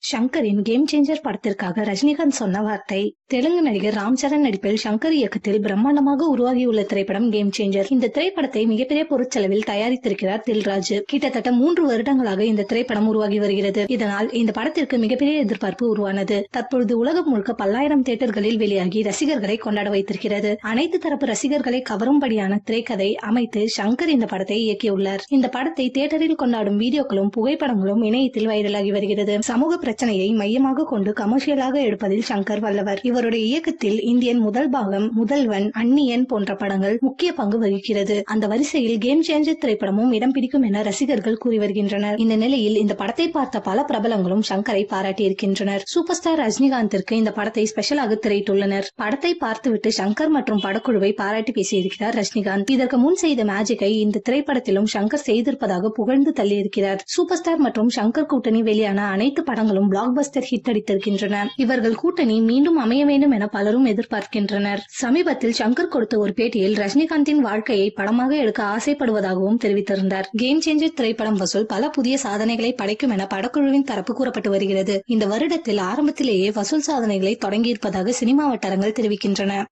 ஷங்கரின் game changer படத்திற்காக ரஜினிகாந்த் சொன்ன வார்த்தை. தெலுங்கு நடிகர் ராம் சரண் நடிப்பில் ஷங்கர் இயக்கத்தில் பிரம்மாண்டமாக உருவாகியுள்ள திரைப்படம் கேம் சேஞ்சர். இந்த திரைப்படத்தை மிகப்பெரிய பொருட்செலவில் தயாரித்திருக்கிறார் தில்ராஜ். கிட்டத்தட்ட 3 வருடங்களாக இந்த திரைப்படம் உருவாகி வருகிறது. இதனால் இந்த படத்திற்கு மிகப்பெரிய எதிர்பார்ப்பு உருவானது. தற்பொழுது உலகம் முழுக்க பல்லாயிரம் தியேட்டர்களில் வெளியாகி ரசிகர்களை கொண்டாட வைத்திருக்கிறது. அனைத்து தரப்பு ரசிகர்களை கவரும்படியான திரைக்கதை அமைத்து ஷங்கர் இந்த படத்தை இயக்கியுள்ளார். இந்த படத்தை தியேட்டரில் கொண்டாடும் வீடியோக்களும் புகைப்படங்களும் இணையத்தில் வைரலாகி வருகிறது. சமூக பிரச்சனையை மையமாக கொண்டு கமர்ஷியலாக எடுப்பதில் ஷங்கர் வல்லவர். இவருடைய இயக்கத்தில் இந்தியன் முதல் பாகம், முதல்வன், அந்நியன் போன்ற படங்கள் முக்கிய பங்கு வகிக்கிறது. அந்த வரிசையில் கேம் சேஞ்சர் திரைப்படமும் இடம் பிடிக்கும் என ரசிகர்கள் கூறி வருகின்றனர். இந்த நிலையில் இந்த படத்தை பார்த்த பல பிரபலங்களும் ஷங்கரை பாராட்டியிருக்கின்றனர். சூப்பர் ஸ்டார் ரஜினிகாந்திற்கு இந்த படத்தை ஸ்பெஷலாக திரையிட்டுள்ளனர். படத்தை பார்த்துவிட்டு ஷங்கர் மற்றும் படக்குழுவை பாராட்டி பேசியிருக்கிறார் ரஜினிகாந்த். இதற்கு முன் செய்த மேஜிக்கை இந்த திரைப்படத்திலும் ஷங்கர் செய்திருப்பதாக புகழ்ந்து தள்ளியிருக்கிறார். சூப்பர் ஸ்டார் மற்றும் ஷங்கர் கூட்டணி வெளியான அனைத்து படங்களும் பிளாக் பஸ்டர் ஹிட் அடித்திருக்கின்றன. இவர்கள் கூட்டணி மீண்டும் அமைய வேண்டும் என பலரும் எதிர்பார்க்கின்றனர். சமீபத்தில் ஷங்கர் கொடுத்த ஒரு பேட்டியில் ரஜினிகாந்தின் வாழ்க்கையை படமாக எடுக்க ஆசைப்படுவதாகவும் தெரிவித்திருந்தார். கேம் சேஞ்சர் திரைப்படம் வசூல் பல புதிய சாதனைகளை படைக்கும் என படக்குழுவின் தரப்பு கூறப்பட்டு வருகிறது. இந்த வருடத்தில் ஆரம்பத்திலேயே வசூல் சாதனைகளை தொடங்கியிருப்பதாக சினிமா வட்டாரங்கள் தெரிவிக்கின்றன.